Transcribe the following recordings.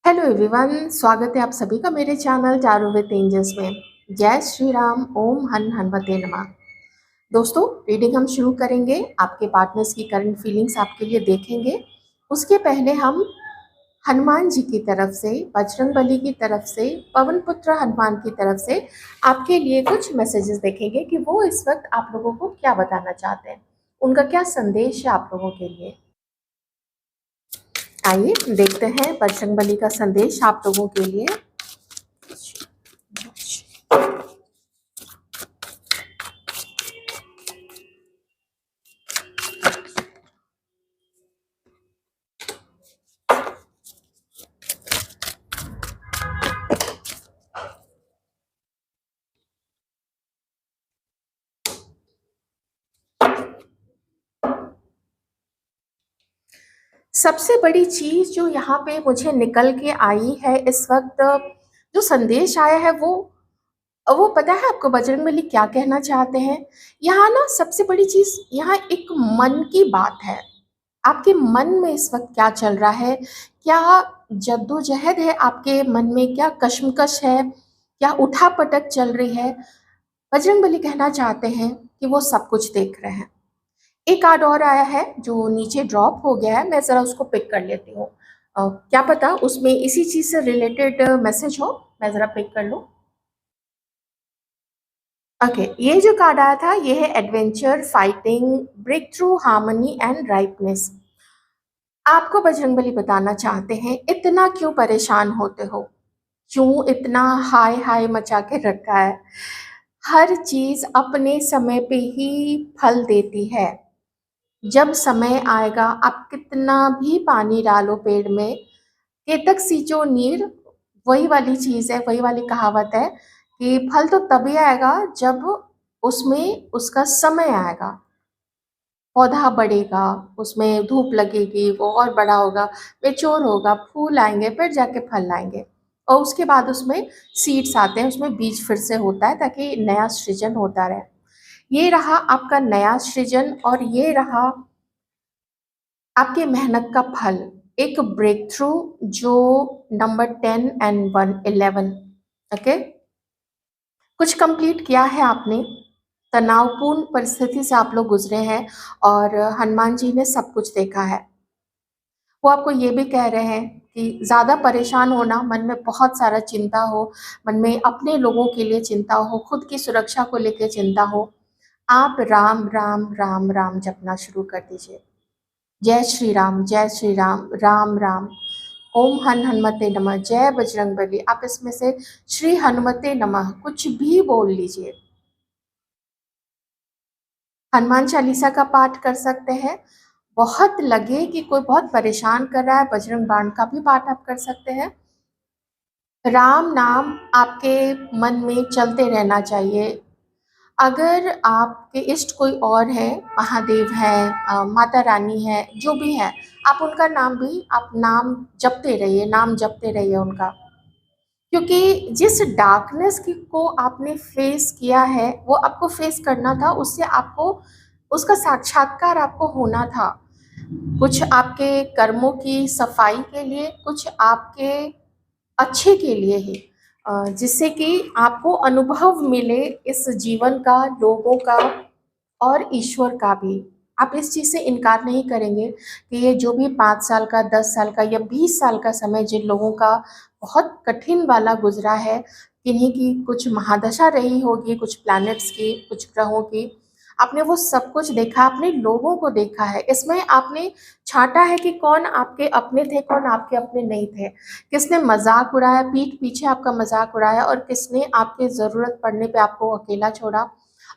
Hello everyone, स्वागत है आप सभी का मेरे चैनल टैरो विद एंजल्स में। जय श्री राम, ओम हन हनुमते नमः। दोस्तों, रीडिंग हम शुरू करेंगे। आपके पार्टनर्स की करंट फीलिंग्स आपके लिए देखेंगे। उसके पहले हम हनुमान जी की तरफ से, बजरंगबली की तरफ से, पवन पुत्र हनुमान की तरफ से आपके लिए कुछ मैसेजेस देखेंगे कि वो इस वक्त आप लोगों को क्या बताना चाहते हैं, उनका क्या संदेश है आप लोगों के लिए। आइए देखते हैं बजरंगबली का संदेश आप लोगों के लिए। सबसे बड़ी चीज जो यहाँ पे मुझे निकल के आई है इस वक्त, जो संदेश आया है वो पता है आपको बजरंगबली क्या कहना चाहते हैं। यहाँ ना सबसे बड़ी चीज, यहाँ एक मन की बात है। आपके मन में इस वक्त क्या चल रहा है, क्या जद्दोजहद है आपके मन में, क्या कश्मकश है, क्या उठापटक चल रही है। बजरंगबली कहना चाहते हैं कि वो सब कुछ देख रहे हैं। एक कार्ड और आया है जो नीचे ड्रॉप हो गया है, मैं ज़रा उसको पिक कर लेती हूँ। क्या पता उसमें इसी चीज़ से रिलेटेड मैसेज हो, मैं ज़रा पिक कर लूँ। ओके, ये जो कार्ड आया था ये है adventure, fighting, break through, harmony and rightness. आपको बजरंगबली बताना चाहते हैं, इतना क्यों परेशान होते हो, क्यों इतना हाय हाय मचा के रखा है। हर चीज़ अपने समय पे ही फल देती है। जब समय आएगा, आप कितना भी पानी डालो पेड़ में, केतक सींचो नीर, वही वाली चीज़ है, वही वाली कहावत है कि फल तो तभी आएगा जब उसमें उसका समय आएगा। पौधा बढ़ेगा, उसमें धूप लगेगी, वो और बड़ा होगा, मैच्योर होगा, फूल आएंगे, फिर जाके फल आएंगे और उसके बाद उसमें सीड्स आते हैं, उसमें बीज फिर से होता है ताकि नया सृजन होता रहे। ये रहा आपका नया सृजन और ये रहा आपके मेहनत का फल, एक ब्रेक थ्रू जो नंबर 10 एंड 11। ओके, कुछ कंप्लीट किया है आपने, तनावपूर्ण परिस्थिति से आप लोग गुजरे हैं और हनुमान जी ने सब कुछ देखा है। वो आपको ये भी कह रहे हैं कि ज़्यादा परेशान होना, मन में बहुत सारा चिंता हो, मन में अपने लोगों के लिए चिंता हो, खुद की सुरक्षा को लेकर चिंता हो, आप राम राम राम राम जपना शुरू कर दीजिए। जय श्री राम, जय श्री राम, राम राम, ओम हन हनुमते नमः, जय बजरंगबली। आप इसमें से श्री हनुमते नमः कुछ भी बोल लीजिए। हनुमान चालीसा का पाठ कर सकते हैं। बहुत लगे कि कोई बहुत परेशान कर रहा है, बजरंग बाण का भी पाठ आप कर सकते हैं। राम नाम आपके मन में चलते रहना चाहिए। अगर आपके इष्ट कोई और है, महादेव है, माता रानी है, जो भी है, आप उनका नाम भी, आप नाम जपते रहिए, नाम जपते रहिए उनका। क्योंकि जिस डार्कनेस की को आपने फेस किया है, वो आपको फेस करना था, उससे आपको उसका साक्षात्कार आपको होना था। कुछ आपके कर्मों की सफाई के लिए, कुछ आपके अच्छे के लिए ही, जिससे कि आपको अनुभव मिले इस जीवन का, लोगों का और ईश्वर का भी। आप इस चीज़ से इनकार नहीं करेंगे कि ये जो भी 5 साल का, 10 साल का या 20 साल का समय जिन लोगों का बहुत कठिन वाला गुजरा है, किन्हीं की कुछ महादशा रही होगी, कुछ प्लैनेट्स की, कुछ ग्रहों की, आपने वो सब कुछ देखा, आपने लोगों को देखा है। इसमें आपने छांटा है कि कौन आपके अपने थे, कौन आपके अपने नहीं थे, किसने मजाक उड़ाया, पीठ पीछे आपका मजाक उड़ाया, और किसने आपके ज़रूरत पड़ने पे आपको अकेला छोड़ा,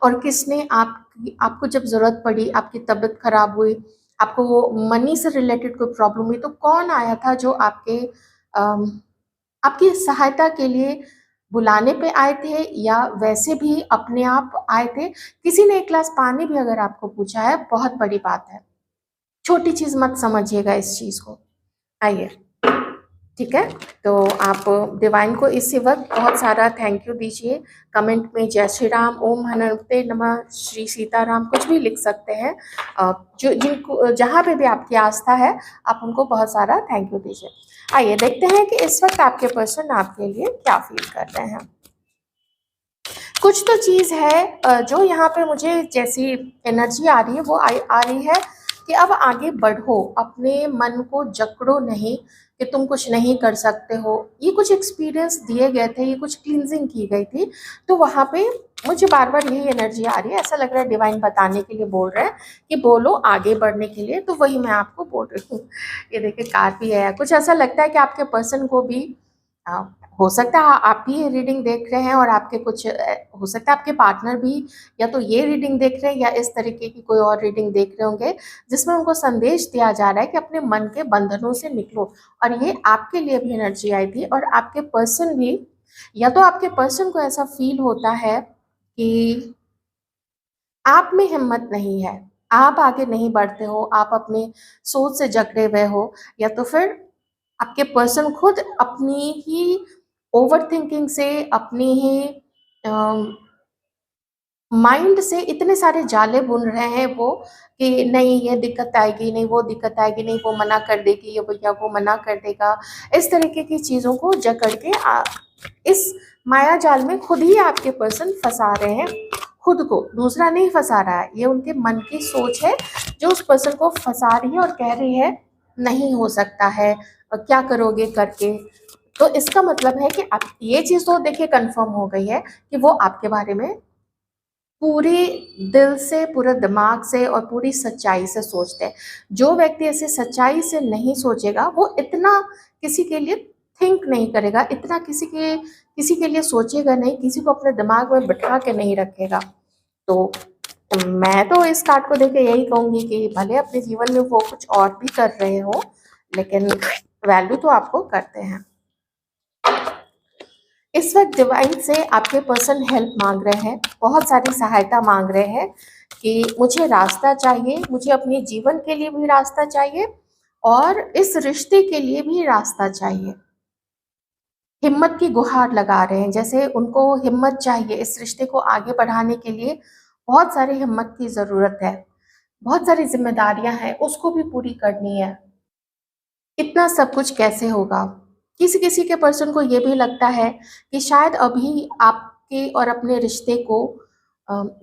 और किसने आपको जब ज़रूरत पड़ी, आपकी तबीयत खराब हुई, आपको वो मनी से रिलेटेड कोई प्रॉब्लम हुई, तो कौन आया था जो आपकी सहायता के लिए बुलाने पे आए थे, या वैसे भी अपने आप आए थे। किसी ने एक गिलास पानी भी अगर आपको पूछा है, बहुत बड़ी बात है, छोटी चीज़ मत समझिएगा इस चीज़ को। आइए, ठीक है, तो आप डिवाइन को इसी वक्त बहुत सारा थैंक यू दीजिए। कमेंट में जय श्री राम, ओम हनुमते नमः, श्री सीताराम, कुछ भी लिख सकते हैं। जो जिनको जहाँ पे भी आपकी आस्था है, आप उनको बहुत सारा थैंक यू दीजिए। आइए देखते हैं कि इस वक्त आपके पर्सन आपके लिए क्या फील कर रहे हैं। कुछ तो चीज़ है जो यहाँ पे मुझे जैसी एनर्जी आ रही है वो आ रही है कि अब आगे बढ़ो, अपने मन को जकड़ो नहीं कि तुम कुछ नहीं कर सकते हो। ये कुछ एक्सपीरियंस दिए गए थे, ये कुछ क्लींजिंग की गई थी, तो वहाँ पे मुझे बार बार यही एनर्जी आ रही है। ऐसा लग रहा है डिवाइन बताने के लिए बोल रहे हैं कि बोलो आगे बढ़ने के लिए, तो वही मैं आपको बोल रही हूँ। ये देखिए कार भी है। कुछ ऐसा लगता है कि आपके पर्सन को भी अ, हो सकता है आप भी ये रीडिंग देख रहे हैं और आपके कुछ हो सकता है आपके पार्टनर भी या तो ये रीडिंग देख रहे हैं या इस तरीके की कोई और रीडिंग देख रहे होंगे, जिसमें उनको संदेश दिया जा रहा है कि अपने मन के बंधनों से निकलो। और ये आपके लिए भी एनर्जी आई थी और आपके पर्सन भी, या तो आपके पर्सन को ऐसा फील होता है कि आप में हिम्मत नहीं है, आप आगे नहीं बढ़ते हो, आप अपनी सोच से जकड़े हुए हो, या तो फिर आपके पर्सन खुद अपनी ही ओवरथिंकिंग से, अपनी ही माइंड से इतने सारे जाले बुन रहे हैं वो कि नहीं ये दिक्कत आएगी, नहीं वो दिक्कत आएगी, नहीं वो मना कर देगी, ये भैया वो मना कर देगा। इस तरीके की चीज़ों को जकड़ के इस माया जाल में खुद ही आपके पर्सन फंसा रहे हैं। खुद को, दूसरा नहीं फंसा रहा है, ये उनके मन की सोच है जो उस पर्सन को फंसा रही है और कह रही है नहीं हो सकता है, क्या करोगे करके। तो इसका मतलब है कि आप ये चीज़ तो देखिए कंफर्म हो गई है कि वो आपके बारे में पूरे दिल से, पूरे दिमाग से और पूरी सच्चाई से सोचते हैं। जो व्यक्ति ऐसे सच्चाई से नहीं सोचेगा वो इतना किसी के लिए थिंक नहीं करेगा, इतना किसी के लिए सोचेगा नहीं, किसी को अपने दिमाग में बिठा के नहीं रखेगा। तो मैं तो इस कार्ड को देख के यही कहूँगी कि भले अपने जीवन में वो कुछ और भी कर रहे हो, लेकिन वैल्यू तो आपको करते हैं। इस वक्त डिवाइन से आपके पर्सन हेल्प मांग रहे हैं, बहुत सारी सहायता मांग रहे हैं कि मुझे रास्ता चाहिए, मुझे अपने जीवन के लिए भी रास्ता चाहिए और इस रिश्ते के लिए भी रास्ता चाहिए। हिम्मत की गुहार लगा रहे हैं, जैसे उनको हिम्मत चाहिए इस रिश्ते को आगे बढ़ाने के लिए। बहुत सारी हिम्मत की ज़रूरत है, बहुत सारी जिम्मेदारियां हैं, उसको भी पूरी करनी है। इतना सब कुछ कैसे होगा? किसी किसी के पर्सन को ये भी लगता है कि शायद अभी आपके और अपने रिश्ते को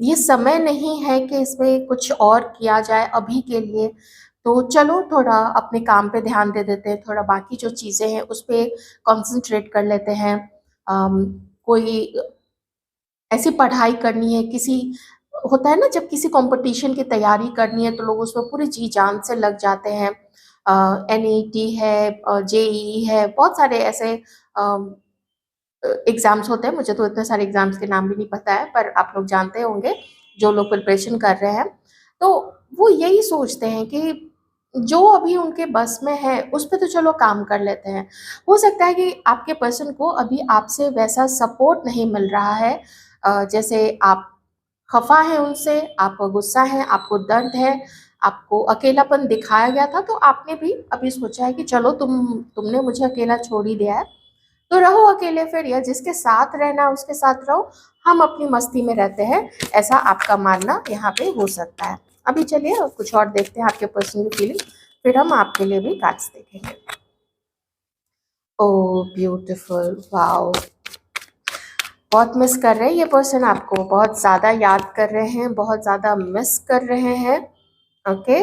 ये समय नहीं है कि इसमें कुछ और किया जाए अभी के लिए। तो चलो थोड़ा अपने काम पे ध्यान दे देते हैं, थोड़ा बाकी जो चीज़ें हैं उस पे कॉन्सेंट्रेट कर लेते हैं। कोई ऐसी पढ़ाई करनी है, किसी होता है ना जब किसी कंपटीशन की तैयारी करनी है तो लोग उसमें पूरी जी जान से लग जाते हैं। एनईटी है, जेईई है, बहुत सारे ऐसे एग्जाम्स होते हैं। मुझे तो इतने सारे एग्जाम्स के नाम भी नहीं पता है, पर आप लोग जानते होंगे जो लोग प्रिपरेशन कर रहे हैं। तो वो यही सोचते हैं कि जो अभी उनके बस में है उस पे तो चलो काम कर लेते हैं। हो सकता है कि आपके पर्सन को अभी आपसे वैसा सपोर्ट नहीं मिल रहा है, जैसे आप खफा हैं उनसे, आप गुस्सा हैं, आपको दर्द है, आपको अकेलापन दिखाया गया था, तो आपने भी अभी सोचा है कि चलो तुमने मुझे अकेला छोड़ ही दिया है, तो रहो अकेले फिर, या जिसके साथ रहना है उसके साथ रहो, हम अपनी मस्ती में रहते हैं। ऐसा आपका मानना यहाँ पे हो सकता है। अभी चलिए कुछ और देखते हैं आपके पर्सनल फीलिंग, फिर हम आपके लिए भी कार्ड्स देखेंगे। Oh beautiful, wow. बहुत मिस कर रहे हैं ये पर्सन आपको, बहुत ज़्यादा याद कर रहे हैं, बहुत ज़्यादा मिस कर रहे हैं। ओके,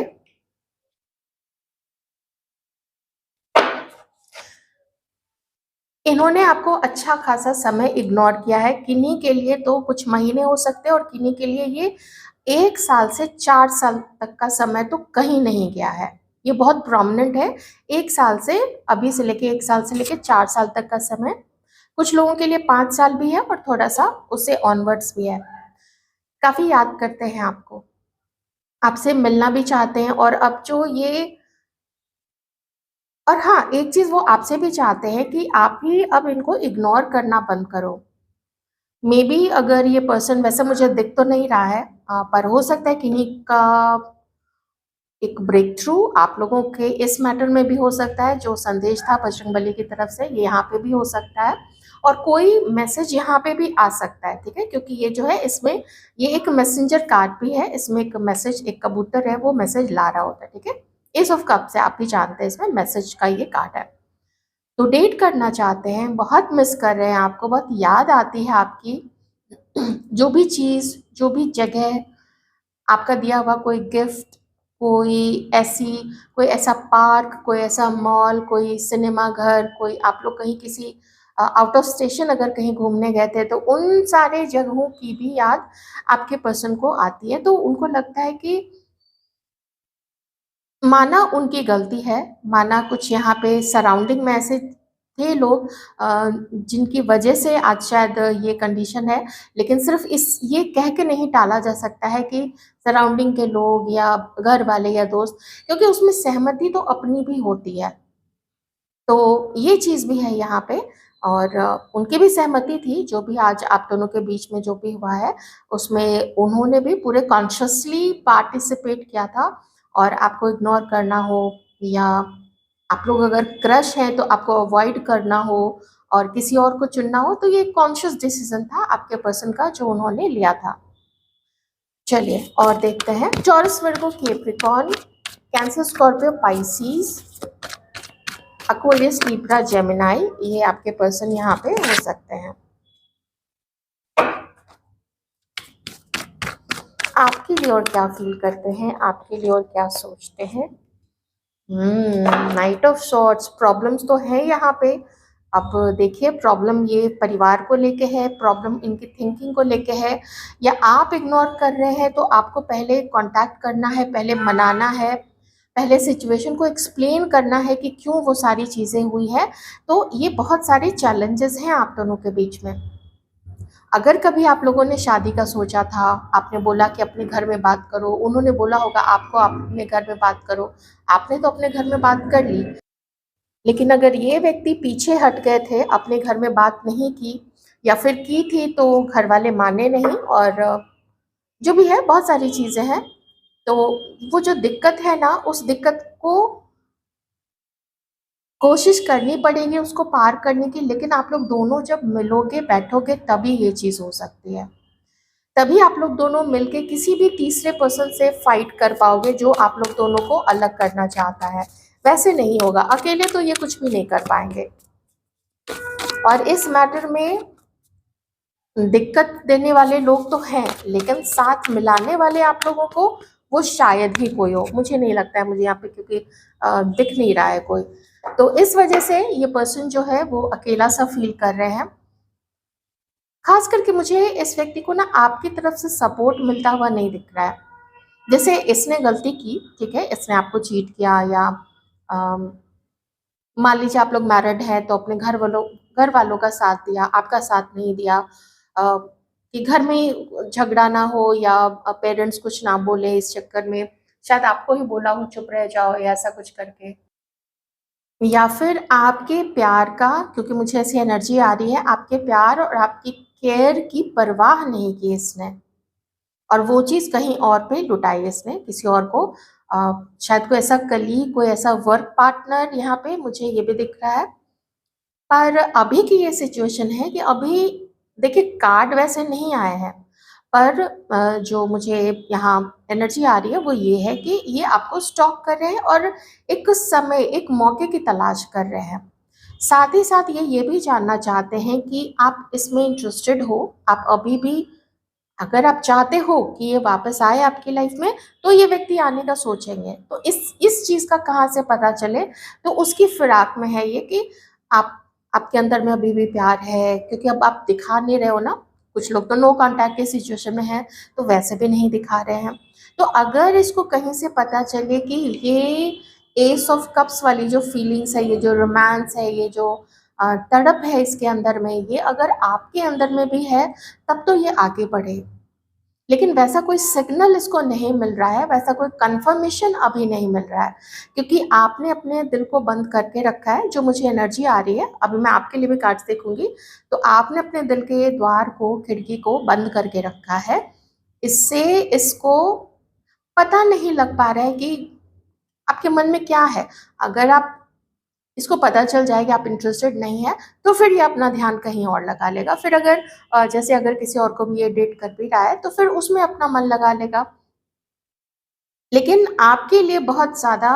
इन्होंने आपको अच्छा खासा समय इग्नोर किया है। किन्हीं के लिए तो कुछ महीने हो सकते हैं और किन्हीं के लिए ये 1 साल से 4 साल तक का समय तो कहीं नहीं गया है। ये बहुत प्रोमिनेंट है। 1 साल से, अभी से लेके 1 साल से लेके 4 साल तक का समय, कुछ लोगों के लिए 5 साल भी है और थोड़ा सा उससे ऑनवर्ड्स भी है। काफी याद करते हैं आपको, आपसे मिलना भी चाहते हैं, और अब जो ये, और हाँ एक चीज वो आपसे भी चाहते हैं कि आप ही अब इनको इग्नोर करना बंद करो। मे बी अगर ये पर्सन, वैसे मुझे दिख तो नहीं रहा है, पर हो सकता है किन्हीं का एक ब्रेक थ्रू आप लोगों के इस मैटर में भी हो सकता है। जो संदेश था बजरंगबली की तरफ से ये यहाँ पे भी हो सकता है, और कोई मैसेज यहाँ पे भी आ सकता है, ठीक है, क्योंकि ये जो है इसमें ये एक मैसेंजर कार्ड भी है, इसमें एक मैसेज, एक कबूतर है वो मैसेज ला रहा होता है, ठीक है। एस ऑफ कप से आप भी जानते हैं इसमें मैसेज का ये कार्ड है। तो डेट करना चाहते हैं, बहुत मिस कर रहे हैं आपको, बहुत याद आती है आपकी। जो भी चीज़, जो भी जगह, आपका दिया हुआ कोई गिफ्ट, कोई ऐसा पार्क, कोई ऐसा मॉल, कोई सिनेमा घर, कोई आप लोग कहीं किसी आउट ऑफ स्टेशन अगर कहीं घूमने गए थे, तो उन सारे जगहों की भी याद आपके पर्सन को आती है। तो उनको लगता है कि माना उनकी गलती है, माना कुछ यहाँ पे सराउंडिंग में ऐसे थे लोग जिनकी वजह से आज शायद ये कंडीशन है, लेकिन सिर्फ इस ये कह के नहीं टाला जा सकता है कि सराउंडिंग के लोग या घर वाले या दोस्त, क्योंकि उसमें सहमति तो अपनी भी होती है। तो ये चीज़ भी है यहाँ पे, और उनकी भी सहमति थी, जो भी आज आप दोनों के बीच में जो भी हुआ है, उसमें उन्होंने भी पूरे कॉन्शियसली पार्टिसिपेट किया था। और आपको इग्नोर करना हो, या आप लोग अगर क्रश हैं तो आपको अवॉइड करना हो और किसी और को चुनना हो, तो ये कॉन्शियस डिसीजन था आपके पर्सन का जो उन्होंने लिया था। चलिए और देखते हैं, Taurus, Virgo, Capricorn, Cancer, Scorpio, Pisces, Aquarius, Libra, Gemini, ये आपके पर्सन यहाँ पे हो सकते हैं। आपके लिए और क्या फील करते हैं, आपके लिए और क्या सोचते हैं? नाइट ऑफ सॉर्ट्स, प्रॉब्लम्स तो है यहाँ पे। अब देखिए, प्रॉब्लम ये परिवार को लेके है, प्रॉब्लम इनकी थिंकिंग को लेके है, या आप इग्नोर कर रहे हैं, तो आपको पहले कांटेक्ट करना है, पहले मनाना है, पहले सिचुएशन को एक्सप्लेन करना है कि क्यों वो सारी चीज़ें हुई है। तो ये बहुत सारे चैलेंजेस हैं आप दोनों के बीच में। अगर कभी आप लोगों ने शादी का सोचा था, आपने बोला कि अपने घर में बात करो, उन्होंने बोला होगा आपको आप अपने घर में बात करो, आपने तो अपने घर में बात कर ली, लेकिन अगर ये व्यक्ति पीछे हट गए थे, अपने घर में बात नहीं की, या फिर की थी तो घर वाले माने नहीं, और जो भी है बहुत सारी चीज़ें हैं, तो वो जो दिक्कत है ना, उस दिक्कत को कोशिश करनी पड़ेगी उसको पार करने की। लेकिन आप लोग दोनों जब मिलोगे, बैठोगे, तभी ये चीज़ हो सकती है। तभी आप लोग दोनों मिलके किसी भी तीसरे पर्सन से फाइट कर पाओगे जो आप लोग दोनों को अलग करना चाहता है। वैसे नहीं होगा, अकेले तो ये कुछ भी नहीं कर पाएंगे। और इस मैटर में दिक्कत देने वाले लोग तो हैं, लेकिन साथ मिलाने वाले आप लोगों को वो शायद ही कोई हो। मुझे नहीं लगता है, मुझे यहाँ पे क्योंकि दिख नहीं रहा है कोई, तो इस वजह से ये पर्सन जो है वो अकेला सा फील कर रहे हैं। खास करके मुझे इस व्यक्ति को ना आपकी तरफ से सपोर्ट मिलता हुआ नहीं दिख रहा है। जैसे इसने गलती की, ठीक है, इसने आपको चीट किया, या अम, मान लीजिए आप लोग मैरिड हैं तो अपने घर वालों का साथ दिया, आपका साथ नहीं दिया, कि घर में झगड़ा ना हो, या पेरेंट्स कुछ ना बोले इस चक्कर में, शायद आपको ही बोला हो चुप रह जाओ या ऐसा कुछ करके, या फिर आपके प्यार का, क्योंकि मुझे ऐसी एनर्जी आ रही है, आपके प्यार और आपकी केयर की परवाह नहीं की इसने, और वो चीज़ कहीं और पे लुटाई इसने किसी और को। शायद कोई ऐसा कलीग, कोई ऐसा वर्क पार्टनर, यहाँ पे मुझे ये भी दिख रहा है। पर अभी की ये सिचुएशन है कि अभी देखिए, कार्ड वैसे नहीं आए हैं, पर जो मुझे यहाँ एनर्जी आ रही है वो ये है कि ये आपको स्टॉक कर रहे हैं और एक समय, एक मौके की तलाश कर रहे हैं। साथ ही साथ ये भी जानना चाहते हैं कि आप इसमें इंटरेस्टेड हो, आप अभी भी, अगर आप चाहते हो कि ये वापस आए आपकी लाइफ में, तो ये व्यक्ति आने का सोचेंगे। तो इस चीज़ का कहाँ से पता चले, तो उसकी फिराक में है ये कि आप आपके अंदर में अभी भी प्यार है, क्योंकि अब आप दिखा नहीं रहे हो ना। कुछ लोग तो नो कांटेक्ट के सिचुएशन में हैं, तो वैसे भी नहीं दिखा रहे हैं। तो अगर इसको कहीं से पता चले कि ये एस ऑफ कप्स वाली जो फीलिंग्स है, ये जो रोमांस है, ये जो तड़प है इसके अंदर में, ये अगर आपके अंदर में भी है, तब तो ये आगे बढ़े। लेकिन वैसा कोई सिग्नल इसको नहीं मिल रहा है, वैसा कोई कंफर्मेशन अभी नहीं मिल रहा है, क्योंकि आपने अपने दिल को बंद करके रखा है। जो मुझे एनर्जी आ रही है, अभी मैं आपके लिए भी कार्ड्स देखूंगी, तो आपने अपने दिल के द्वार को, खिड़की को बंद करके रखा है। इससे इसको पता नहीं लग पा रहा है कि आपके मन में क्या है। अगर आप इसको पता चल जाए कि आप इंटरेस्टेड नहीं है, तो फिर ये अपना ध्यान कहीं और लगा लेगा। फिर अगर जैसे अगर किसी और को भी ये डेट कर भी रहा है, तो फिर उसमें अपना मन लगा लेगा। लेकिन आपके लिए बहुत ज़्यादा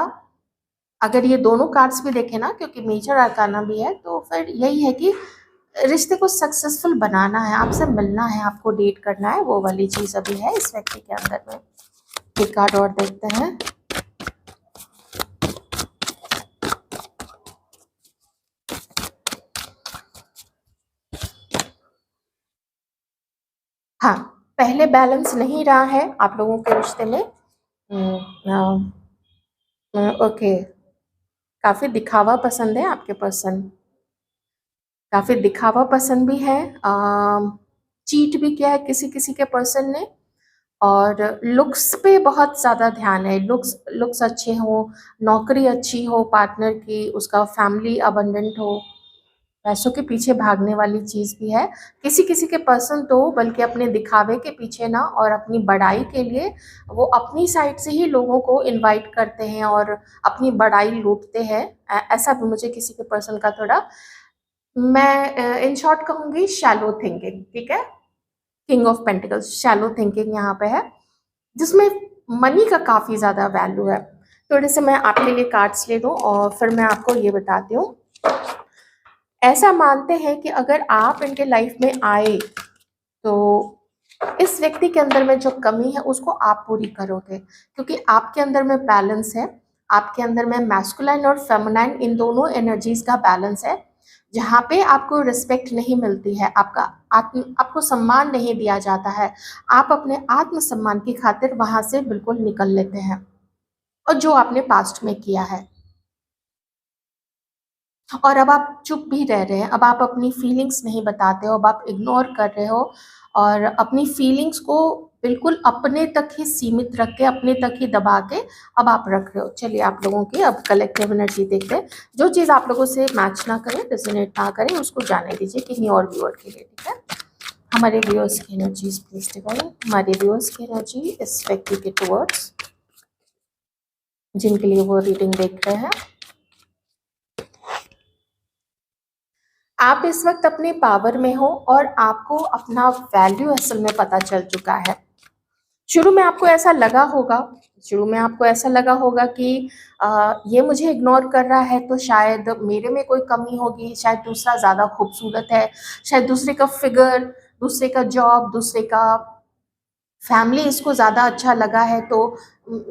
अगर ये दोनों कार्ड्स भी देखें ना, क्योंकि मेजर अरकाना भी है, तो फिर यही है कि रिश्ते को सक्सेसफुल बनाना है, आपसे मिलना है, आपको डेट करना है, वो वाली चीज़ अभी है इस व्यक्ति के अंदर में। एक कार्ड और देखते हैं। हाँ, पहले बैलेंस नहीं रहा है आप लोगों के रिश्ते में। ओके, काफ़ी दिखावा पसंद है आपके पर्सन, काफ़ी दिखावा पसंद भी है। चीट भी किया है किसी किसी के पर्सन ने, और लुक्स पे बहुत ज़्यादा ध्यान है। लुक्स लुक्स अच्छे हों, नौकरी अच्छी हो पार्टनर की, उसका फैमिली अबंडेंट हो, पैसों के पीछे भागने वाली चीज़ भी है। किसी किसी के पर्सन तो बल्कि अपने दिखावे के पीछे ना, और अपनी बड़ाई के लिए वो अपनी साइड से ही लोगों को इनवाइट करते हैं और अपनी बड़ाई लूटते हैं। ऐसा भी मुझे किसी के पर्सन का थोड़ा, मैं इन शॉर्ट कहूँगी शैलो थिंकिंग, ठीक है। King of pentacles, shallow thinking यहाँ पे है, जिसमें मनी का काफ़ी ज़्यादा वैल्यू है। थोड़े से मैं आपके लिए कार्ड्स ले लूँ और फिर मैं आपको ये बताती हूँ। ऐसा मानते हैं कि अगर आप इनके लाइफ में आए तो इस व्यक्ति के अंदर में जो कमी है उसको आप पूरी करोगे, क्योंकि आपके अंदर में बैलेंस है। आपके अंदर में मैस्कुलाइन और फेमिनाइन इन दोनों एनर्जीज का बैलेंस है। जहाँ पे आपको रिस्पेक्ट नहीं मिलती है, आपको सम्मान नहीं दिया जाता है, आप अपने आत्म सम्मान की खातिर वहां से बिल्कुल निकल लेते हैं, और जो आपने पास्ट में किया है। और अब आप चुप भी रह रहे हैं, अब आप अपनी फीलिंग्स नहीं बताते हो, अब आप इग्नोर कर रहे हो, और अपनी फीलिंग्स को बिल्कुल अपने तक ही सीमित रख के, अपने तक ही दबा के अब आप रख रहे हो। चलिए आप लोगों की अब कलेक्टिव एनर्जी देखते हैं। जो चीज़ आप लोगों से मैच ना करे, रेजोनेट ना करे, उसको जाने दीजिए किन्हीं और व्यूअर के लिए, ठीक है। हमारे व्यूअर्स की एनर्जीज प्लीज डिवाइन, हमारे व्यूअर्स की एनर्जी इस व्यक्ति के टुवर्ड्स, जिनके लिए वो रीडिंग देख रहे हैं। आप इस वक्त अपने पावर में हो और आपको अपना वैल्यू असल में पता चल चुका है। शुरू में आपको ऐसा लगा होगा, कि ये मुझे इग्नोर कर रहा है तो शायद मेरे में कोई कमी होगी, शायद दूसरा ज़्यादा खूबसूरत है, शायद दूसरे का फिगर, दूसरे का जॉब, दूसरे का फैमिली इसको ज़्यादा अच्छा लगा है, तो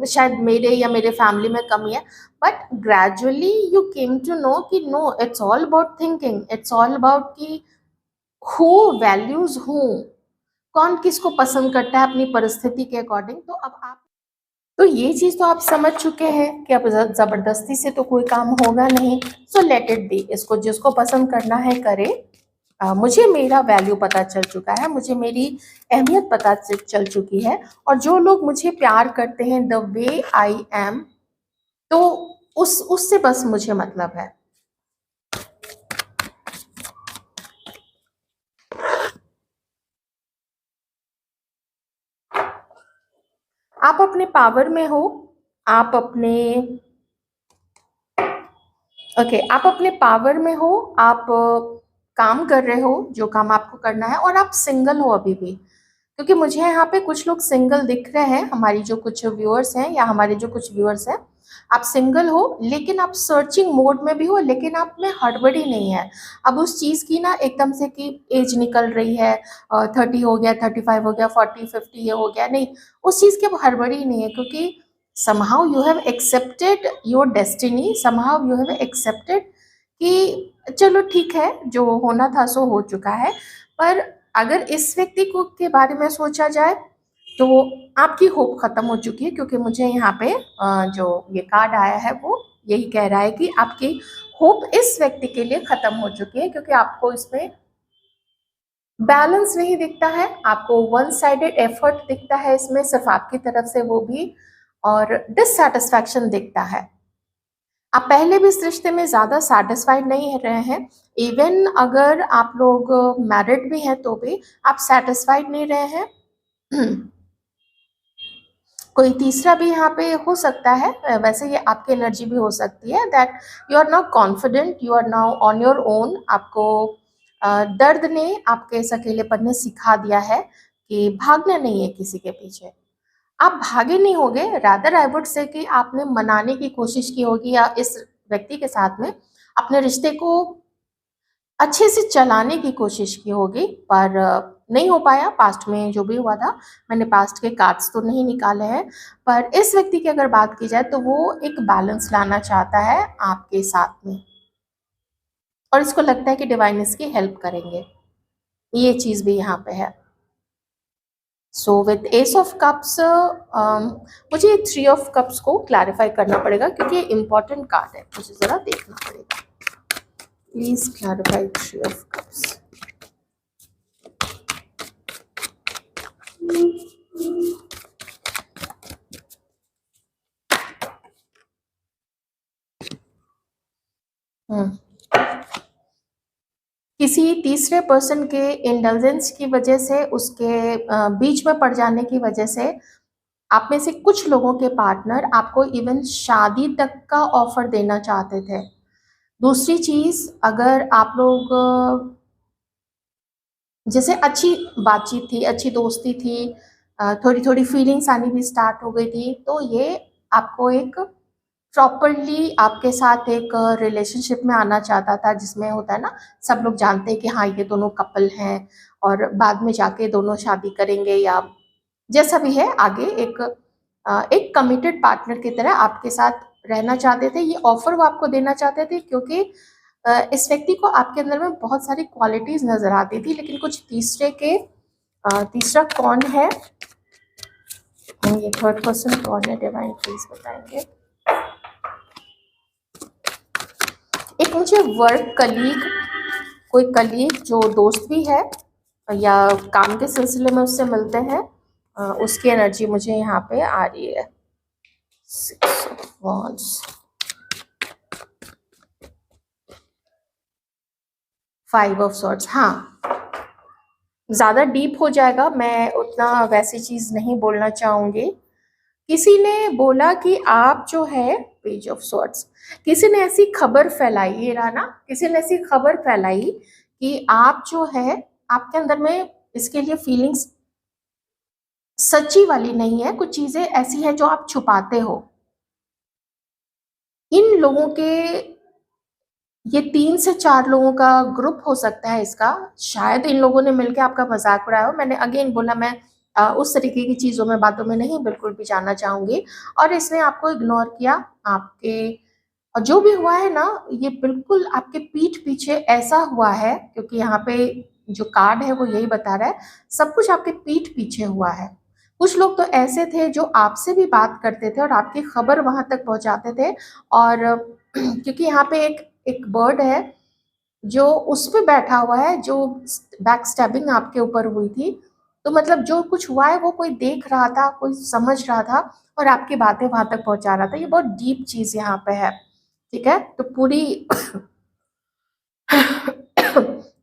शायद मेरे या मेरे फैमिली में कमी है। But gradually you came to know कि no, it's all about thinking, it's all about कि हु वैल्यूज हूँ, कौन किसको पसंद करता है अपनी परिस्थिति के अकॉर्डिंग। तो अब आप, तो ये चीज़ तो आप समझ चुके हैं कि अब ज़बरदस्ती से तो कोई काम होगा नहीं। सो लेट इट बी, इसको जिसको पसंद करना है करे। मुझे मेरा वैल्यू पता चल चुका है, मुझे मेरी अहमियत पता चल चुकी है, और जो लोग मुझे प्यार करते हैं द वे आई एम, तो उससे बस मुझे मतलब है। आप अपने पावर में हो, आप अपने आप अपने पावर में हो, आप काम कर रहे हो जो काम आपको करना है, और आप सिंगल हो अभी भी, क्योंकि मुझे यहाँ पे कुछ लोग सिंगल दिख रहे हैं, हमारी जो कुछ व्यूअर्स हैं या हमारे जो कुछ व्यूअर्स हैं, आप सिंगल हो, लेकिन आप सर्चिंग मोड में भी हो, लेकिन आप में हड़बड़ी नहीं है। अब उस चीज़ की ना एकदम से कि एज निकल रही है, 30 हो गया, 35 हो गया, 40 50 ये हो गया, नहीं, उस चीज़ की अब हड़बड़ी नहीं है, क्योंकि somehow you have accepted your destiny, somehow you have accepted कि चलो ठीक है, जो होना था सो हो चुका है। पर अगर इस व्यक्ति को के बारे में सोचा जाए तो आपकी होप खत्म हो चुकी है, क्योंकि मुझे यहाँ पे जो ये कार्ड आया है वो यही कह रहा है कि आपकी होप इस व्यक्ति के लिए खत्म हो चुकी है, क्योंकि आपको इसमें बैलेंस नहीं दिखता है, आपको वन साइडेड एफर्ट दिखता है इसमें, सिर्फ आपकी तरफ से, वो भी, और डिससेटिस्फैक्शन दिखता है। आप पहले भी इस रिश्ते में ज़्यादा सेटिस्फाइड नहीं रहे हैं। इवन अगर आप लोग मैरिड भी हैं तो भी आप सेटिस्फाइड नहीं रहे हैं। कोई तीसरा भी यहाँ पे हो सकता है, वैसे ये आपकी एनर्जी भी हो सकती है, that you are now confident, you are now on your own. आपको दर्द ने, आपके इस अकेलेपन ने सिखा दिया है कि भागना नहीं है किसी के पीछे। आप भागे नहीं होगे, रादर आई वुड से कि आपने मनाने की कोशिश की होगी या इस व्यक्ति के साथ में अपने रिश्ते को अच्छे से चलाने की कोशिश की होगी, पर नहीं हो पाया। पास्ट में जो भी हुआ था, मैंने पास्ट के कार्ड्स तो नहीं निकाले हैं, पर इस व्यक्ति की अगर बात की जाए तो वो एक बैलेंस लाना चाहता है आपके साथ में, और इसको लगता है कि डिवाइन इसकी हेल्प करेंगे। ये चीज़ भी यहाँ पे है। So with S of cups, मुझे थ्री ऑफ कप्स को क्लैरिफाई करना पड़ेगा क्योंकि ये इंपॉर्टेंट कार्ड है, मुझे ज़रा देखना पड़ेगा। Please clarify three of cups. किसी तीसरे पर्सन के इंडल्जेंस की वजह से, उसके बीच में पड़ जाने की वजह से, आप में से कुछ लोगों के पार्टनर आपको इवन शादी तक का ऑफर देना चाहते थे। दूसरी चीज, अगर आप लोग जैसे अच्छी बातचीत थी, अच्छी दोस्ती थी, थोड़ी थोड़ी फीलिंग्स आनी भी स्टार्ट हो गई थी, तो ये आपको एक प्रॉपरली आपके साथ एक रिलेशनशिप में आना चाहता था, जिसमें होता है ना, सब लोग जानते हैं कि हाँ ये दोनों कपल हैं और बाद में जाके दोनों शादी करेंगे या जैसा भी है आगे, एक कमिटेड पार्टनर की तरह आपके साथ रहना चाहते थे। ये ऑफर वो आपको देना चाहते थे क्योंकि इस व्यक्ति को आपके अंदर में बहुत सारी क्वालिटीज नजर आती थी, लेकिन कुछ तीसरा कौन है, ये थर्ड पर्सन कौन है, डिवाइन प्लीज बताएंगे। एक मुझे वर्क कलीग, कोई कलीग जो दोस्त भी है या काम के सिलसिले में उससे मिलते हैं, उसकी एनर्जी मुझे यहाँ पे आ रही है। Six of wands, five of swords. हाँ, ज़्यादा डीप हो जाएगा, मैं उतना वैसी चीज़ नहीं बोलना चाहूँगी। किसी ने बोला कि आप जो है, पेज ऑफ सॉर्ड्स, किसी ने ऐसी खबर फैलाई, ये रहा ना, किसी ने ऐसी खबर फैलाई कि आप जो है, आपके अंदर में इसके लिए फीलिंग्स सच्ची वाली नहीं है, कुछ चीज़ें ऐसी हैं जो आप छुपाते हो। इन लोगों के, ये 3 से 4 लोगों का ग्रुप हो सकता है इसका, शायद इन लोगों ने मिलके आपका मजाक उड़ाया हो। मैंने अगेन बोला, मैं उस तरीके की चीज़ों में, बातों में नहीं बिल्कुल भी जानना चाहूँगी, और इसने आपको इग्नोर किया। आपके, और जो भी हुआ है ना, ये बिल्कुल आपके पीठ पीछे ऐसा हुआ है, क्योंकि यहाँ पे जो कार्ड है वो यही बता रहा है, सब कुछ आपके पीठ पीछे हुआ है। कुछ लोग तो ऐसे थे जो आपसे भी बात करते थे और आपकी खबर वहां तक पहुंचाते थे, और क्योंकि यहाँ पे एक एक बर्ड है जो उस पे बैठा हुआ है, जो बैक स्टैबिंग आपके ऊपर हुई थी, तो मतलब जो कुछ हुआ है वो कोई देख रहा था, कोई समझ रहा था और आपकी बातें वहां तक पहुंचा रहा था। ये बहुत डीप चीज यहाँ पे है, ठीक है। तो पूरी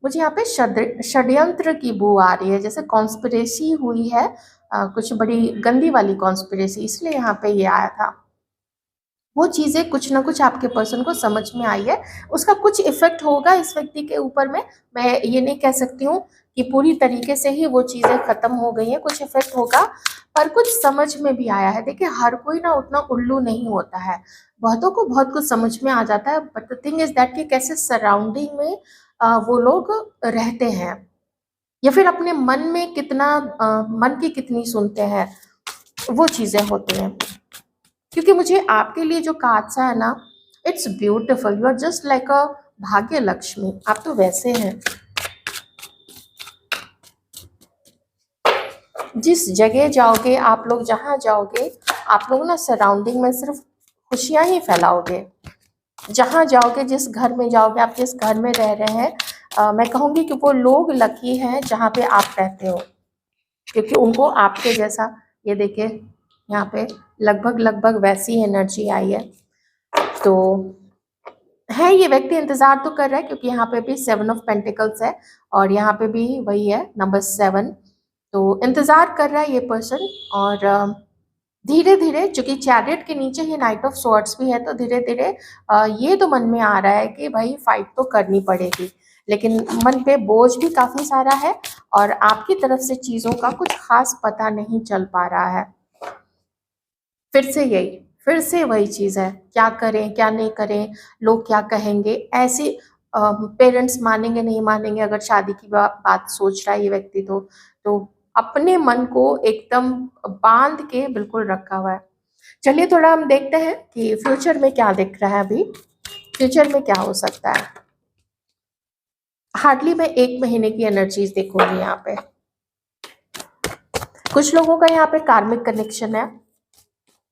मुझे यहाँ पे षड्यंत्र की बू आ रही है, जैसे कॉन्स्पिरेसी हुई है, कुछ बड़ी गंदी वाली कॉन्स्पिरेसी, इसलिए यहाँ पे ये आया था। वो चीज़ें कुछ ना कुछ आपके पर्सन को समझ में आई है, उसका कुछ इफेक्ट होगा इस व्यक्ति के ऊपर में। मैं ये नहीं कह सकती हूँ कि पूरी तरीके से ही वो चीज़ें खत्म हो गई हैं, कुछ इफेक्ट होगा, पर कुछ समझ में भी आया है। देखिए, हर कोई ना उतना उल्लू नहीं होता है, बहुतों को बहुत कुछ समझ में आ जाता है, but the thing is that कि कैसे सराउंडिंग में वो लोग रहते हैं, या फिर अपने मन में कितना, मन की कितनी सुनते हैं, वो चीज़ें होती हैं। क्योंकि मुझे आपके लिए जो कार्ड्स है ना, it's beautiful, you are just like a Bhagya Lakshmi, आप तो वैसे हैं। जिस जगह जाओगे आप लोग, जहाँ जाओगे आप लोग ना, सराउंडिंग में सिर्फ खुशियाँ ही फैलाओगे। जहाँ जाओगे, जिस घर में जाओगे, आप जिस घर में रह रहे हैं, मैं कहूँगी कि वो लोग लकी हैं जहाँ पे आप रहते हो, क्योंकि उनको आपके जैसा, ये देखिए यहाँ पे लगभग लगभग वैसी एनर्जी आई है। तो है, ये व्यक्ति इंतजार तो कर रहा है, क्योंकि यहाँ पे भी 7 ऑफ पेंटिकल्स है और यहाँ पे भी वही है नंबर 7, तो इंतजार कर रहा है ये पर्सन। और धीरे धीरे, चूंकि चैरियट के नीचे ही नाइट ऑफ स्वॉर्ड्स भी है, तो धीरे धीरे ये तो मन में आ रहा है कि भाई फाइट तो करनी पड़ेगी, लेकिन मन पे बोझ भी काफी सारा है और आपकी तरफ से चीजों का कुछ खास पता नहीं चल पा रहा है। फिर से वही चीज़ है, क्या करें, क्या नहीं करें, लोग क्या कहेंगे, ऐसे पेरेंट्स मानेंगे, नहीं मानेंगे, अगर शादी की बात सोच रहा है ये व्यक्ति तो अपने मन को एकदम बाँध के बिल्कुल रखा हुआ है। चलिए थोड़ा हम देखते हैं कि फ्यूचर में क्या दिख रहा है अभी, फ्यूचर में क्या हो सकता है। हार्डली मैं 1 महीने की एनर्जीज़ देखूँगी यहाँ पे। कुछ लोगों का यहाँ पे कार्मिक कनेक्शन है,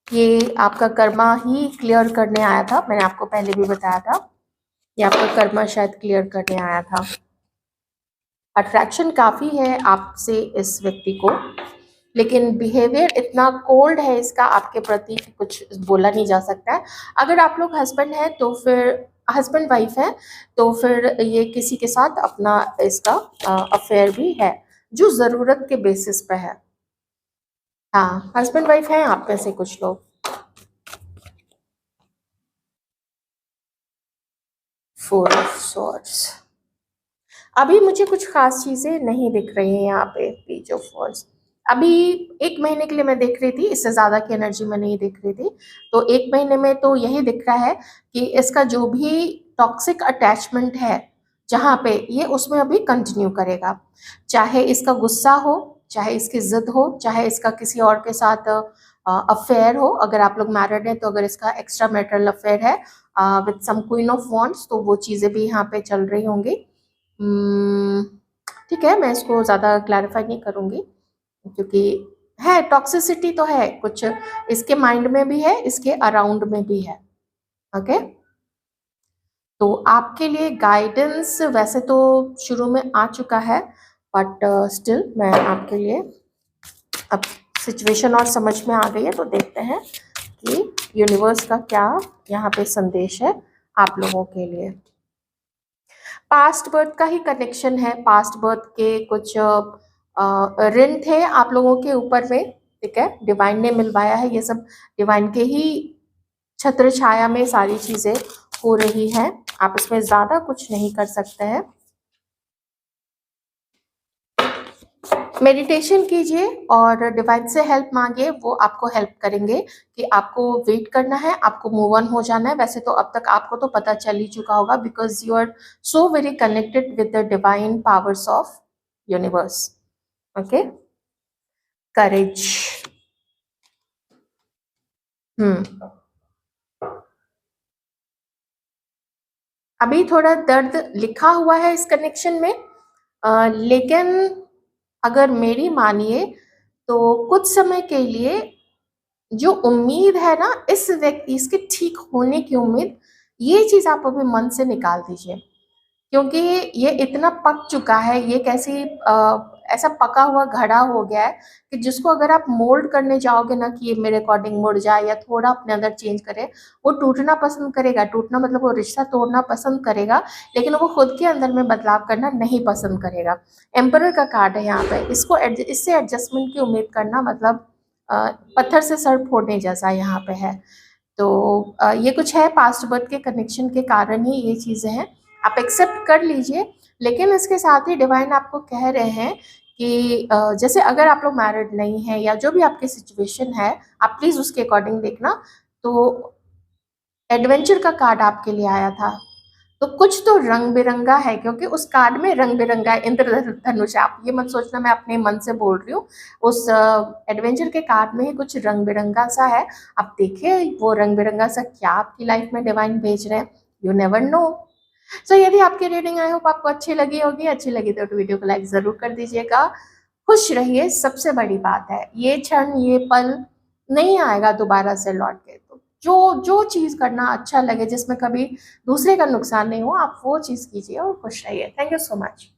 ये आपका कर्मा ही क्लियर करने आया था, मैंने आपको पहले भी बताया था, ये आपका कर्मा शायद क्लियर करने आया था। अट्रैक्शन काफ़ी है आपसे इस व्यक्ति को, लेकिन बिहेवियर इतना कोल्ड है इसका आपके प्रति कि कुछ बोला नहीं जा सकता है। अगर आप लोग हस्बैंड हैं तो फिर हस्बैंड वाइफ हैं तो फिर ये किसी के साथ अपना इसका अफेयर भी है जो ज़रूरत के बेसिस पे है। हाँ, हस्बैंड वाइफ हैं आप में से कुछ लोग। 4 ऑफ सॉर्ड्स, अभी मुझे कुछ खास चीज़ें नहीं दिख रही हैं यहाँ पे। पेज ऑफ वॉन्ड्स अभी 1 महीने के लिए मैं देख रही थी, इससे ज़्यादा की एनर्जी मैं नहीं देख रही थी। तो 1 महीने में तो यही दिख रहा है कि इसका जो भी टॉक्सिक अटैचमेंट है जहाँ पे ये, उसमें अभी कंटिन्यू करेगा। चाहे इसका गुस्सा हो, चाहे इसकी ज़िद हो, चाहे इसका किसी और के साथ अफेयर हो। अगर आप लोग मैरिड हैं तो अगर इसका एक्स्ट्रा मैरिटल अफेयर है with some queen of wands तो वो चीज़ें भी यहाँ पे चल रही होंगी। ठीक है, मैं इसको ज़्यादा क्लैरिफाई नहीं करूँगी क्योंकि है टॉक्सिसिटी तो है कुछ, इसके माइंड में भी है, इसके अराउंड में भी है। ओके, तो आपके लिए गाइडेंस वैसे तो शुरू में आ चुका है, बट स्टिल मैं आपके लिए अब सिचुएशन और समझ में आ गई है तो देखते हैं कि यूनिवर्स का क्या यहाँ पे संदेश है आप लोगों के लिए। पास्ट बर्थ का ही कनेक्शन है, पास्ट बर्थ के कुछ ऋण थे आप लोगों के ऊपर में, ठीक है, डिवाइन ने मिलवाया है ये सब, डिवाइन के ही छत्र छाया में सारी चीज़ें हो रही हैं, आप इसमें ज़्यादा कुछ नहीं कर सकते हैं। मेडिटेशन कीजिए और डिवाइन से हेल्प मांगिए, वो आपको हेल्प करेंगे कि आपको वेट करना है, आपको मूव ऑन हो जाना है। वैसे तो अब तक आपको तो पता चल ही चुका होगा because you are so very connected with the divine powers of universe. Okay, courage. अभी थोड़ा दर्द लिखा हुआ है इस कनेक्शन में, लेकिन अगर मेरी मानिए तो कुछ समय के लिए जो उम्मीद है ना इस व्यक्ति, इसके ठीक होने की उम्मीद, ये चीज़ आप अभी मन से निकाल दीजिए क्योंकि ये इतना पक चुका है, ये कैसी ऐसा पका हुआ घड़ा हो गया है कि जिसको अगर आप मोल्ड करने जाओगे ना कि ये मेरे अकॉर्डिंग मुड़ जाए या थोड़ा अपने अंदर चेंज करे, वो टूटना पसंद करेगा। टूटना मतलब वो रिश्ता तोड़ना पसंद करेगा, लेकिन वो खुद के अंदर में बदलाव करना नहीं पसंद करेगा। एम्परर का कार्ड है यहाँ पे, इसको इससे एडजस्टमेंट की उम्मीद करना मतलब पत्थर से सर फोड़ने जैसा यहाँ पे है। तो ये कुछ है, पास्ट बर्थ के कनेक्शन के कारण ही ये चीज़ें हैं, आप एक्सेप्ट कर लीजिए। लेकिन इसके साथ ही डिवाइन आपको कह रहे हैं कि जैसे अगर आप लोग मैरिड नहीं हैं या जो भी आपकी सिचुएशन है, आप प्लीज़ उसके अकॉर्डिंग देखना। तो एडवेंचर का कार्ड आपके लिए आया था, तो कुछ तो रंग बिरंगा है क्योंकि उस कार्ड में रंग बिरंगा है, इंद्रधनुष है। आप ये मत सोचना मैं अपने मन से बोल रही हूँ, उस एडवेंचर के कार्ड में ही कुछ रंग बिरंगा सा है। आप देखिए वो रंग बिरंगा सा क्या आपकी लाइफ में डिवाइन भेज रहे हैं, यू नेवर नो। सो यदि आपकी रीडिंग आई होप आपको अच्छी लगी होगी, अच्छी लगी तो वीडियो को लाइक ज़रूर कर दीजिएगा। खुश रहिए, सबसे बड़ी बात है, ये क्षण ये पल नहीं आएगा दोबारा से लौट के। तो जो जो चीज़ करना अच्छा लगे, जिसमें कभी दूसरे का नुकसान नहीं हो, आप वो चीज़ कीजिए और खुश रहिए। Thank you so much.